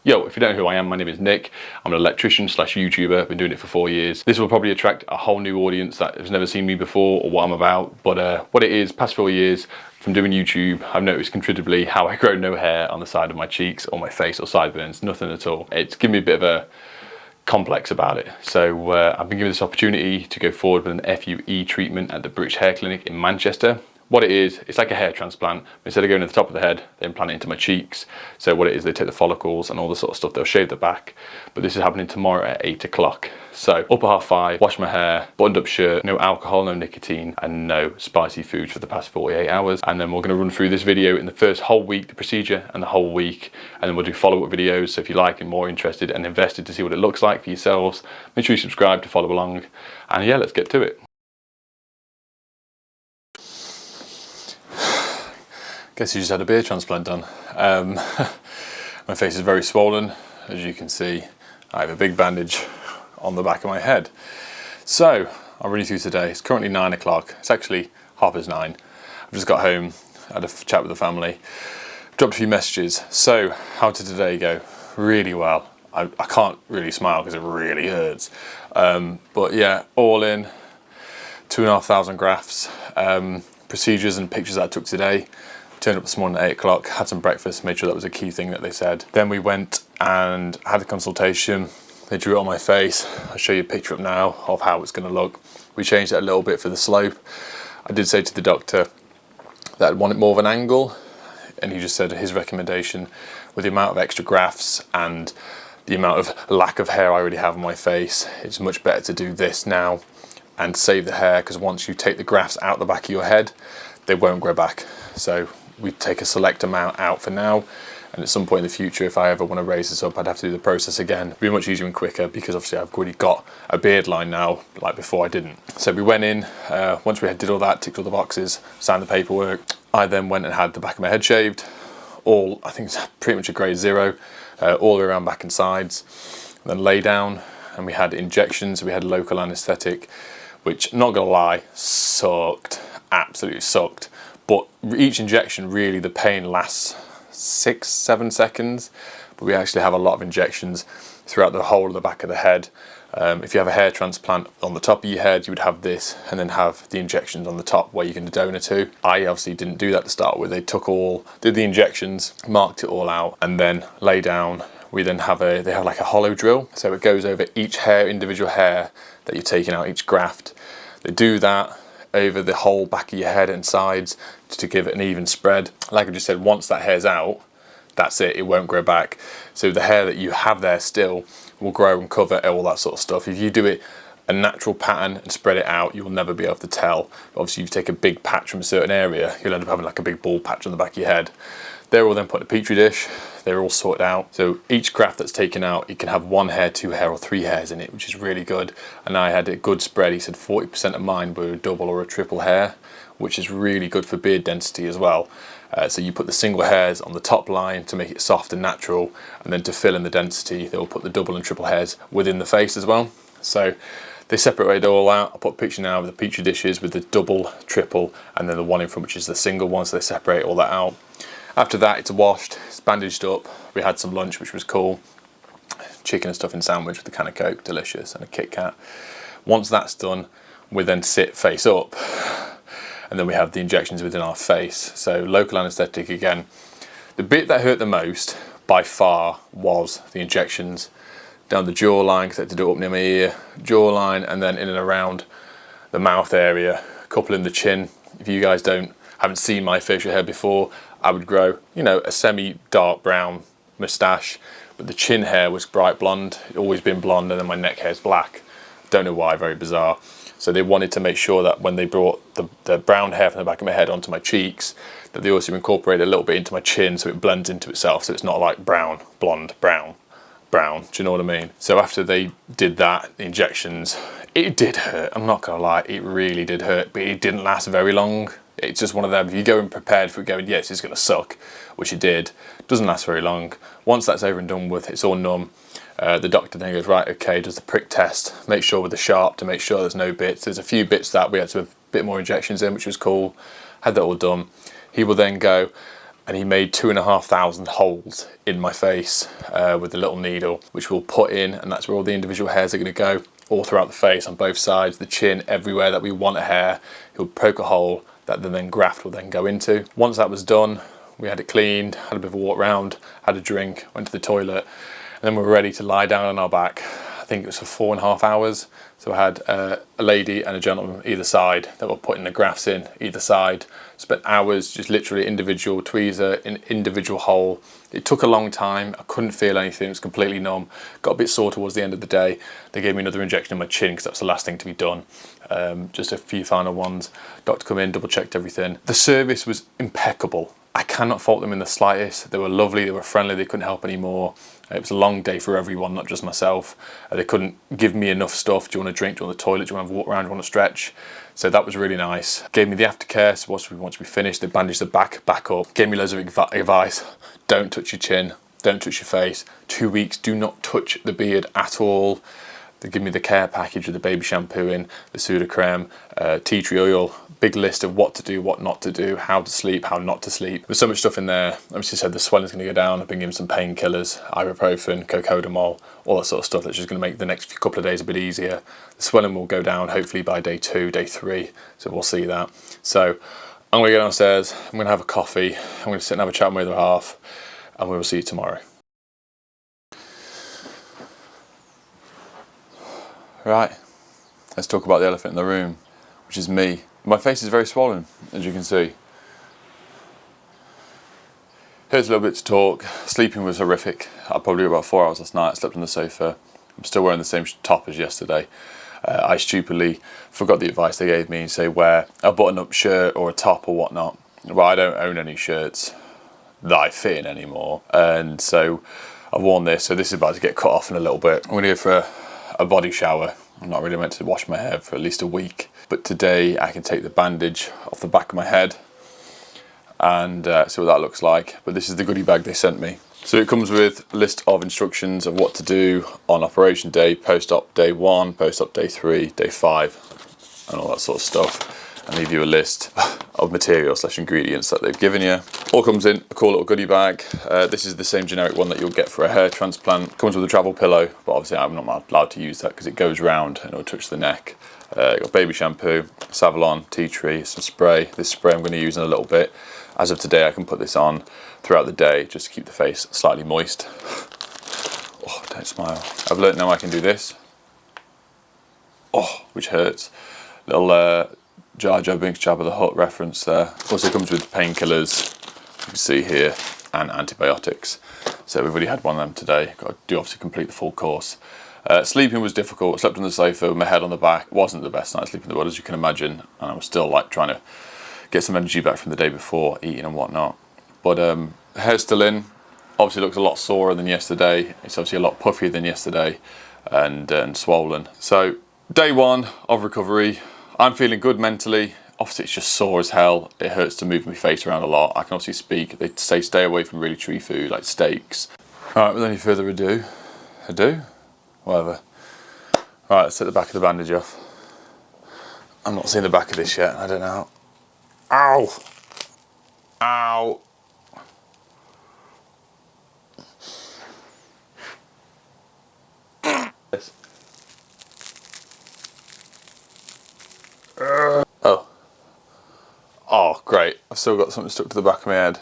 Yo, if you don't know who I am, my name is Nick. I'm an electrician slash YouTuber. I've been doing it for 4 years. This will probably attract a whole new audience that has never seen me before or what I'm about. But what it is, past 4 years from doing YouTube, I've noticed considerably how I grow no hair on the side of my cheeks or my face or sideburns, nothing at all. It's given me a bit of a complex about it. So I've been given this opportunity to go forward with an FUE treatment at the Bristish Hair Clinic in Manchester. What it is, it's like a hair transplant. Instead of going to the top of the head, they implant it into my cheeks. So what it is, they take the follicles and all the sort of stuff, they'll shave the back. But this is happening tomorrow at 8 o'clock. So up at 5:30, wash my hair, buttoned up shirt, no alcohol, no nicotine, and no spicy food for the past 48 hours. And then we're gonna run through this video in the first whole week, the procedure, and the whole week. And then we'll do follow-up videos. So if you like and more interested and invested to see what it looks like for yourselves, make sure you subscribe to follow along. And yeah, let's get to it. Guess you just had a beard transplant done. My face is very swollen, as you can see. I have a big bandage on the back of my head. So I'll run you through today. It's currently 9 o'clock. It's actually 9:30. I've just got home, had a chat with the family, dropped a few messages. So how did today go? Really well. I can't really smile because it really hurts. But yeah, all in, 2,500 grafts. Procedures and pictures that I took today. Turned up this morning at 8 o'clock, had some breakfast, made sure that was a key thing that they said. Then we went and had a consultation. They drew it on my face. I'll show you a picture up now of how it's going to look. We changed it a little bit for the slope. I did say to the doctor that I'd want it more of an angle, and he just said his recommendation with the amount of extra grafts and the amount of lack of hair I already have on my face, it's much better to do this now and save the hair, because once you take the grafts out the back of your head, they won't grow back. So we take a select amount out for now, and at some point in the future, if I ever want to raise this up, I'd have to do the process again. It'd be much easier and quicker, because obviously I've already got a beard line now, like before I didn't. So we went in, once we did all that, ticked all the boxes, signed the paperwork, I then went and had the back of my head shaved, all, I think it's pretty much a grade 0, all the way around back and sides. Then lay down, and we had injections, we had local anaesthetic, which, not gonna lie, sucked, absolutely sucked. But each injection, really, the pain lasts 6-7 seconds, but we actually have a lot of injections throughout the whole of the back of the head. If you have a hair transplant on the top of your head, you would have this, and then have the injections on the top where you can donor to. I obviously didn't do that to start with. They did the injections, marked it all out, and then lay down. We then have they have like a hollow drill, so it goes over each individual hair that you're taking out, each graft. They do that over the whole back of your head and sides to give it an even spread. Like I just said, once that hair's out, that's it, it won't grow back. So the hair that you have there still will grow and cover all that sort of stuff. If you do it a natural pattern and spread it out, you will never be able to tell. Obviously, if you take a big patch from a certain area, you'll end up having like a big bald patch on the back of your head. They're all then put in a petri dish, they're all sorted out. So each graft that's taken out, you can have 1 hair, 2 hair, or 3 hairs in it, which is really good. And I had a good spread. He said 40% of mine were a double or a triple hair, which is really good for beard density as well. So you put the single hairs on the top line to make it soft and natural, and then to fill in the density, they'll put the double and triple hairs within the face as well. So they separated it all out. I'll put a picture now of the petri dishes with the double, triple, and then the one in front, which is the single one, so they separate all that out. After that, it's washed, it's bandaged up. We had some lunch, which was cool. Chicken and stuffing sandwich with a can of Coke, delicious, and a Kit Kat. Once that's done, we then sit face up, and then we have the injections within our face. So local anaesthetic again. The bit that hurt the most, by far, was the injections down the jawline, because I had to do it up near my ear, jawline, and then in and around the mouth area, a couple in the chin. If you guys haven't seen my facial hair before, I would grow, you know, a semi-dark brown moustache, but the chin hair was bright blonde. It's always been blonde, and then my neck hair is black. Don't know why, very bizarre. So they wanted to make sure that when they brought the brown hair from the back of my head onto my cheeks, that they also incorporate a little bit into my chin so it blends into itself, so it's not like brown, blonde, brown, brown. Do you know what I mean? So after they did that, the injections, it did hurt. I'm not gonna lie, it really did hurt, but it didn't last very long. It's just one of them, if you go in prepared for it going, yes, it's gonna suck, which it did, doesn't last very long. Once that's over and done with, it's all numb. The doctor then goes, right, okay, does the prick test, make sure with the sharp to make sure there's no bits. There's a few bits that we had to have a bit more injections in, which was cool. Had that all done. He will then go and he made 2,500 holes in my face with a little needle, which we'll put in, and that's where all the individual hairs are going to go, all throughout the face, on both sides, the chin, everywhere that we want a hair. He'll poke a hole that the then graft will then go into. Once that was done, we had it cleaned, had a bit of a walk round, had a drink, went to the toilet, and then we were ready to lie down on our back. I think it was for 4.5 hours. So I had a lady and a gentleman either side that were putting the grafts in either side. Spent hours just literally individual tweezer in individual hole. It took a long time. I couldn't feel anything. It was completely numb. Got a bit sore towards the end of the day. They gave me another injection in my chin because that's the last thing to be done. Just a few final ones. Doctor come in, double checked everything. The service was impeccable. I cannot fault them in the slightest. They were lovely, they were friendly, they couldn't help anymore. It was a long day for everyone, not just myself. They couldn't give me enough stuff. Do you want a drink? Do you want the toilet? Do you want to walk around? Do you want to stretch? So that was really nice. Gave me the aftercare, so once we finished, they bandaged the back up. Gave me loads of advice. Don't touch your chin, don't touch your face. 2 weeks, do not touch the beard at all. They give me the care package with the baby shampoo in, the pseudocreme, tea tree oil, big list of what to do, what not to do, how to sleep, how not to sleep. There's so much stuff in there. Obviously said the swelling's going to go down. I've been given some painkillers, ibuprofen, cocodamol, all that sort of stuff that's just going to make the next couple of days a bit easier. The swelling will go down hopefully by day 2, day 3, so we'll see that. So I'm going to go downstairs, I'm going to have a coffee, I'm going to sit and have a chat with my other half, and we will see you tomorrow. Right, let's talk about the elephant in the room, which is me. My face is very swollen, as you can see. Here's a little bit to talk. Sleeping was horrific. I probably got about 4 hours last night. I slept on the sofa. I'm still wearing the same top as yesterday. I stupidly forgot the advice they gave me, say wear a button-up shirt or a top or whatnot. Well, I don't own any shirts that I fit in anymore, and so I've worn this. So this is about to get cut off in a little bit. I'm going to go for a body shower. I'm not really meant to wash my hair for at least a week, but today I can take the bandage off the back of my head and see what that looks like. But this is the goodie bag they sent me. So it comes with a list of instructions of what to do on operation day, post-op day 1, post-op day 3, day 5, and all that sort of stuff. And leave you a list of materials / ingredients that they've given you. All comes in a cool little goodie bag. This is the same generic one that you'll get for a hair transplant. Comes with a travel pillow, but obviously I'm not allowed to use that because it goes round and it'll touch the neck. Got baby shampoo, Savlon, tea tree, some spray. This spray I'm going to use in a little bit. As of today, I can put this on throughout the day just to keep the face slightly moist. Oh, don't smile. I've learnt now I can do this. Oh, which hurts. Little Jar Jar Binks Jabba the Hutt reference there. Also comes with painkillers, you can see here, and antibiotics. So we've already had one of them today. Got to do obviously complete the full course. Sleeping was difficult. I slept on the sofa with my head on the back. It wasn't the best night sleeping in the world, as you can imagine, and I was still like trying to get some energy back from the day before, eating and whatnot. But hair's still in. Obviously looks a lot sorer than yesterday. It's obviously a lot puffier than yesterday, and swollen. So day 1 of recovery. I'm feeling good mentally. Obviously it's just sore as hell. It hurts to move my face around a lot. I can obviously speak. They say stay away from really chewy food like steaks. Alright, without any further ado, whatever. Right, let's take the back of the bandage off. I'm not seeing the back of this yet. I don't know. Ow! Ow! Yes. Oh. Oh, great. I've still got something stuck to the back of my head.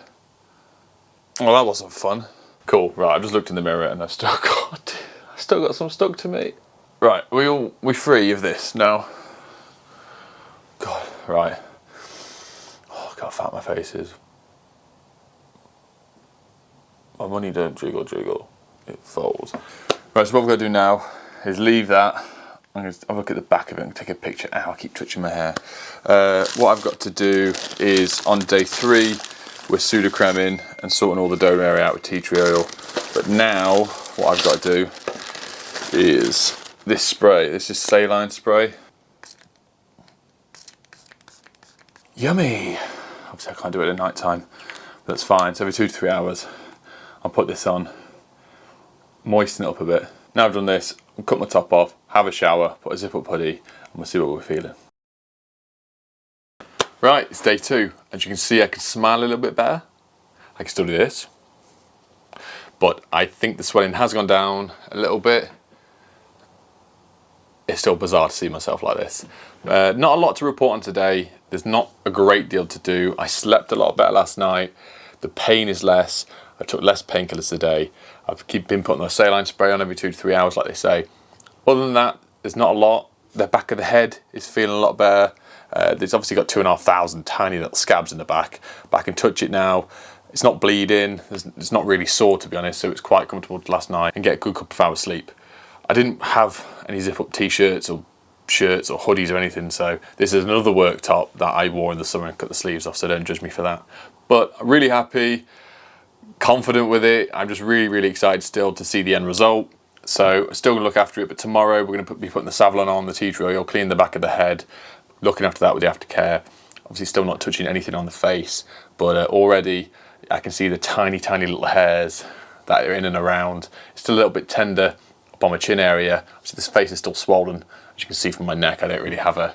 Well, that wasn't fun. Cool, right, I've just looked in the mirror and I've still got some stuck to me. Right, we free of this now? God, right. Oh, look how fat my face is. My money don't jiggle jiggle, it folds. Right, so what we're going to do now is leave that. I'm going to have a look at the back of it and take a picture. Ow, I keep touching my hair. What I've got to do is on day 3, we're pseudocreming and sorting all the donor area out with tea tree oil. But now, what I've got to do is this spray. This is saline spray. Yummy! Obviously I can't do it at night time, but that's fine. So every 2 to 3 hours, I'll put this on, moisten it up a bit. Now I've done this, I'll cut my top off, have a shower, put a zip-up hoodie, and we'll see what we're feeling. Right, it's day 2. As you can see, I can smile a little bit better. I can still do this. But I think the swelling has gone down a little bit. It's still bizarre to see myself like this. Not a lot to report on today. There's not a great deal to do. I slept a lot better last night. The pain is less. I took less painkillers today. I've been putting the saline spray on every 2 to 3 hours, like they say. Other than that, there's not a lot. The back of the head is feeling a lot better. There's obviously got 2,500 tiny little scabs in the back, but I can touch it now. It's not bleeding. It's not really sore, to be honest, so it's quite comfortable last night and get a good couple of hours sleep. I didn't have any zip-up t-shirts or shirts or hoodies or anything, so this is another work top that I wore in the summer and cut the sleeves off, so don't judge me for that. But I'm really happy, confident with it. I'm just really excited still to see the end result. So still gonna look after it, but tomorrow we're gonna be putting the Savlon on, the tea tree oil, clean the back of the head, looking after that with the aftercare. Obviously still not touching anything on the face, but already I can see the tiny little hairs that are in and around. It's still a little bit tender up on my chin area. So this face is still swollen. As you can see from my neck, I don't really have a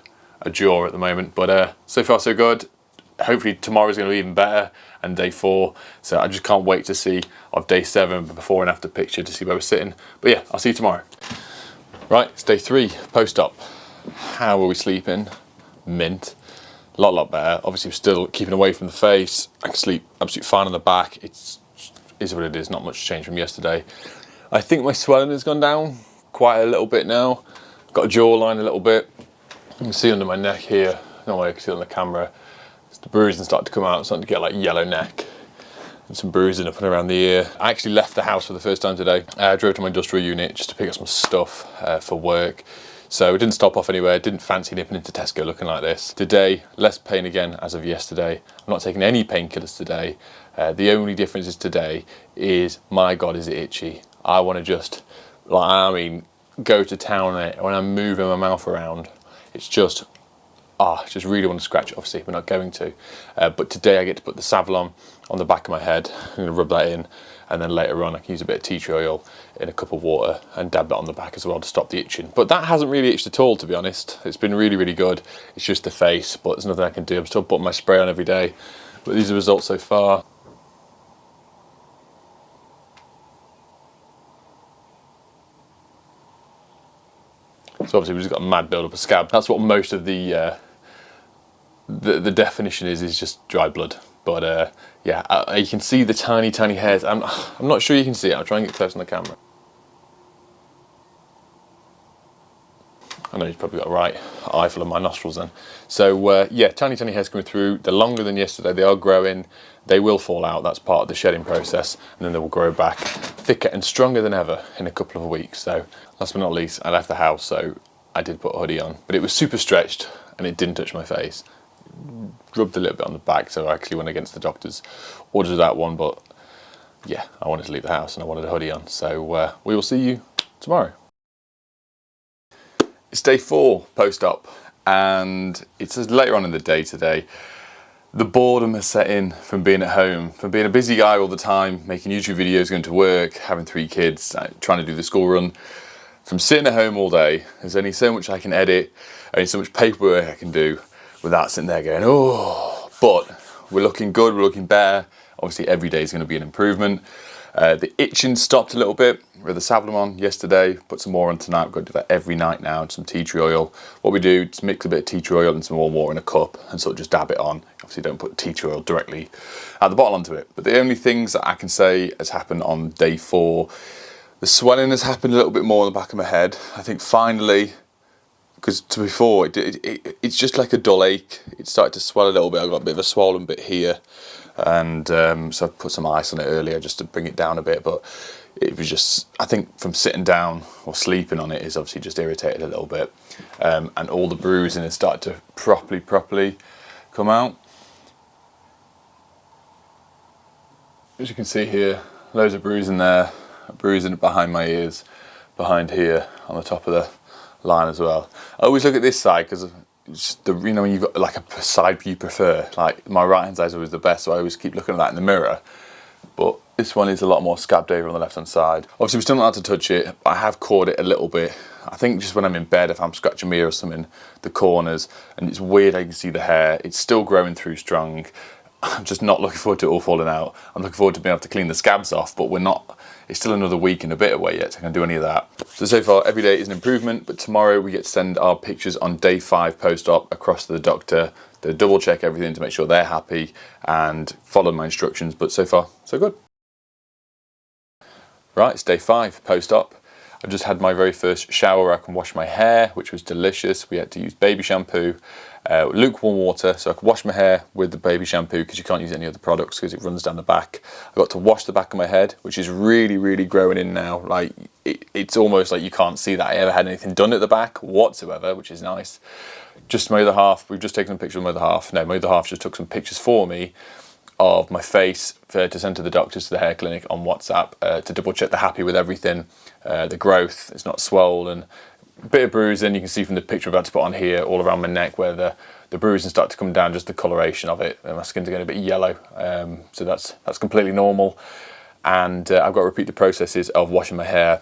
jaw at the moment, but so far so good. Hopefully tomorrow's going to be even better, and day 4. So I just can't wait to see of day 7, before and after picture, to see where we're sitting. But yeah, I'll see you tomorrow. Right, it's day 3, post-op. How are we sleeping? Mint. A lot better. Obviously we're still keeping away from the face. I can sleep absolutely fine on the back. It is what it is, not much change from yesterday. I think my swelling has gone down quite a little bit now. Got a jawline a little bit. You can see under my neck here, no way I can see it on the camera. The bruising started to come out, starting to get like yellow neck and some bruising up and around the ear. I actually left the house for the first time today. I drove to my industrial unit just to pick up some stuff for work. So I didn't stop off anywhere, didn't fancy nipping into Tesco looking like this. Today, less pain again as of yesterday. I'm not taking any painkillers today. The only difference is today is, my God, is it itchy. I want to just, like, I mean, go to town on it. When I'm moving my mouth around, it's just, I just really want to scratch it. Obviously, we're not going to. But today I get to put the Savlon on the back of my head. I'm going to rub that in, and then later on I can use a bit of tea tree oil in a cup of water and dab that on the back as well to stop the itching. But that hasn't really itched at all, to be honest. It's been really good. It's just the face, but there's nothing I can do. I'm still putting my spray on every day. But these are the results so far. So obviously we've just got a mad build up of scab. That's what most of the definition is just dry blood. But yeah, you can see the tiny hairs. I'm not sure you can see it. I'll try and get close on the camera. I know you've probably got a right eyeful of my nostrils then. So yeah, tiny hairs coming through. They're longer than yesterday. They are growing. They will fall out. That's part of the shedding process, and then they will grow back thicker and stronger than ever in a couple of weeks. So last but not least, I left the house, so I did put a hoodie on, but it was super stretched and it didn't touch my face. Rubbed a little bit on the back, so I actually went against the doctor's orders of that one, but yeah, I wanted to leave the house and I wanted a hoodie on. So we will see you tomorrow. It's day 4 post-op, and it's later on in the day today. The boredom has set in from being at home, from being a busy guy all the time, making YouTube videos, going to work, having 3 kids, trying to do the school run. From sitting at home all day, there's only so much I can edit, only so much paperwork I can do without sitting there going, oh. But we're looking good, we're looking better. Obviously every day is going to be an improvement. The itching stopped a little bit with the Savlon on yesterday, put some more on tonight. We've got to do that every night now, and some tea tree oil. What we do is mix a bit of tea tree oil and some warm water in a cup and sort of just dab it on. Obviously don't put tea tree oil directly at the bottle onto it. But the only things that I can say has happened on day 4, the swelling has happened a little bit more on the back of my head. I think finally, because to before it's just like a dull ache. It started to swell a little bit. I got a bit of a swollen bit here, and so I put some ice on it earlier just to bring it down a bit. But it was just, I think from sitting down or sleeping on it is obviously just irritated a little bit, and all the bruising has started to properly come out. As you can see here, loads of bruising there, bruising behind my ears, behind here on the top of the line as well. I always look at this side because you know, when you've got like a side you prefer, like my right hand side is always the best, so I always keep looking at that in the mirror. But this one is a lot more scabbed over on the left hand side. Obviously we're still not allowed to touch it. I have caught it a little bit. I think just when I'm in bed, if I'm scratching my ear or something, the corners, and it's weird, I can see the hair. It's still growing through strong. I'm just not looking forward to it all falling out. I'm looking forward to being able to clean the scabs off, but we're not, it's still another week and a bit away yet, so I can't do any of that. So far, every day is an improvement, but tomorrow we get to send our pictures on day 5 post-op across to the doctor. They double check everything to make sure they're happy and follow my instructions, but so far, so good. Right, it's day 5 post-op. I've just had my very first shower where I can wash my hair, which was delicious. We had to use baby shampoo, lukewarm water, so I could wash my hair with the baby shampoo because you can't use any other products because it runs down the back. I got to wash the back of my head, which is really, really growing in now. Like it's almost like you can't see that I ever had anything done at the back whatsoever, which is nice. Just my other half, we've just taken a picture of my other half. No, my other half just took some pictures for me of my face to send to the doctors, to the hair clinic on WhatsApp to double check they're happy with everything. The growth is not swollen, a bit of bruising. You can see from the picture I'm about to put on here all around my neck where the bruising start to come down, just the coloration of it. My skin's getting a bit yellow, so that's completely normal. And I've got to repeat the processes of washing my hair,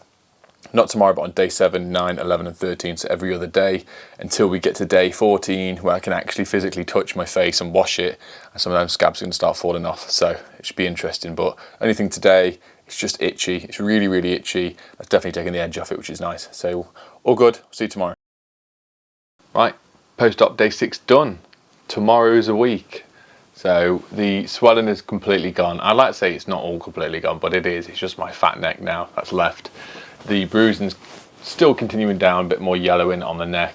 not tomorrow, but on day 7, 9, 11 and 13, so every other day until we get to day 14 where I can actually physically touch my face and wash it, and some of those scabs are going to start falling off, so it should be interesting. But only thing today, it's just itchy. It's really, really itchy. That's definitely taking the edge off it, which is nice. So all good. See you tomorrow. Right, post-op day 6 done. Tomorrow's a week. So the swelling is completely gone. I'd like to say it's not all completely gone, but it is. It's just my fat neck now that's left. The bruising's still continuing down, a bit more yellowing on the neck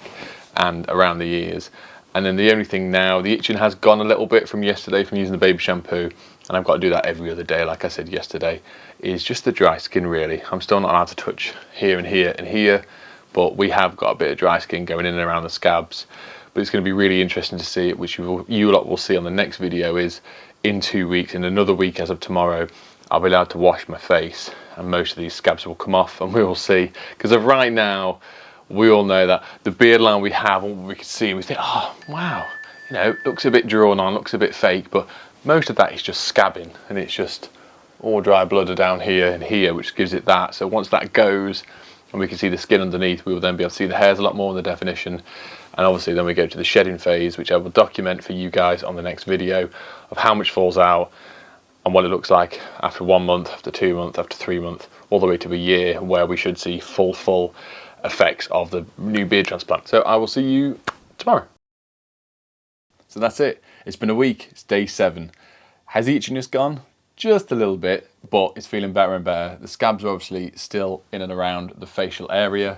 and around the ears. And then the only thing now, the itching has gone a little bit from yesterday from using the baby shampoo, and I've got to do that every other day, like I said yesterday, is just the dry skin really. I'm still not allowed to touch here and here and here, but we have got a bit of dry skin going in and around the scabs. But it's going to be really interesting to see it, which you lot will see on the next video, is in 2 weeks, in another week as of tomorrow, I'll be allowed to wash my face and most of these scabs will come off, and we will see. Because of right now, we all know that the beard line we have, and what we can see, we think, oh wow, you know, it looks a bit drawn on, looks a bit fake, but most of that is just scabbing, and it's just all dry blood down here and here, which gives it that. So once that goes and we can see the skin underneath, we will then be able to see the hairs a lot more in the definition. And obviously then we go to the shedding phase, which I will document for you guys on the next video of how much falls out and what it looks like after 1 month, after 2 months, after 3 months, all the way to a year, where we should see full effects of the new beard transplant. So I will see you tomorrow. So that's it. It's been a week. It's day 7. Has the itchiness gone? Just a little bit, but it's feeling better and better. The scabs are obviously still in and around the facial area,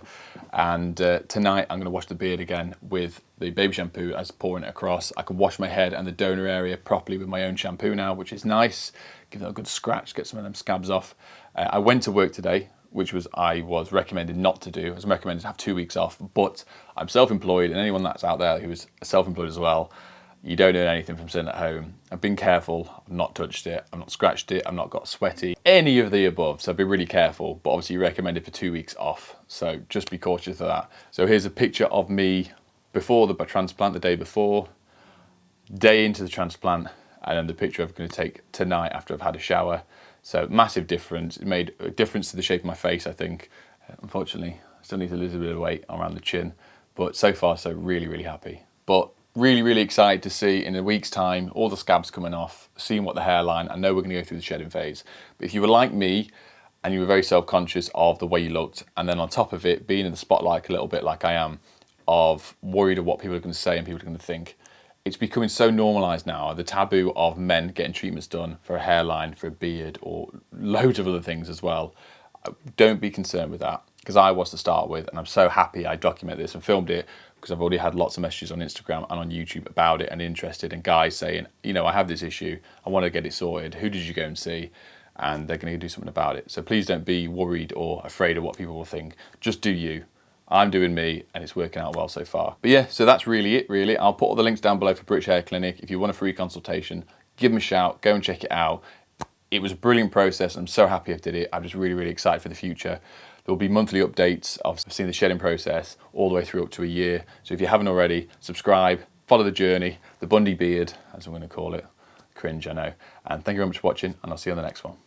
and tonight I'm going to wash the beard again with the baby shampoo as pouring it across. I can wash my head and the donor area properly with my own shampoo now, which is nice. Give that a good scratch, get some of them scabs off. I went to work today, which I was recommended not to do. I was recommended to have 2 weeks off, but I'm self-employed, and anyone that's out there who is self-employed as well, you don't earn anything from sitting at home. I've been careful, I've not touched it, I've not scratched it, I've not got sweaty, any of the above, so I've been really careful, but obviously recommended for 2 weeks off, so just be cautious of that. So here's a picture of me before the transplant, the day before, day into the transplant, and then the picture I'm going to take tonight after I've had a shower. So massive difference. It made a difference to the shape of my face, I think. Unfortunately, I still need to lose a bit of weight around the chin, but so far so really, really happy. But really excited to see in a week's time all the scabs coming off, seeing what the hairline, I know we're going to go through the shedding phase, but if you were like me and you were very self-conscious of the way you looked, and then on top of it being in the spotlight a little bit like I am, of worried of what people are going to say and people are going to think, it's becoming so normalised now, the taboo of men getting treatments done for a hairline, for a beard, or loads of other things as well. Don't be concerned with that, because I was to start with, and I'm so happy I documented this and filmed it, because I've already had lots of messages on Instagram and on YouTube about it and interested, and guys saying, you know, I have this issue, I want to get it sorted, who did you go and see? And they're going to do something about it. So please don't be worried or afraid of what people will think. Just do you. I'm doing me, and it's working out well so far. But yeah, so that's really it, really. I'll put all the links down below for Bristish Hair Clinic. If you want a free consultation, give them a shout, go and check it out. It was a brilliant process. I'm so happy I did it. I'm just really excited for the future. There will be monthly updates of seeing the shedding process all the way through up to a year. So if you haven't already, subscribe, follow the journey, the Bundy beard, as I'm going to call it. Cringe, I know. And thank you very much for watching, and I'll see you on the next one.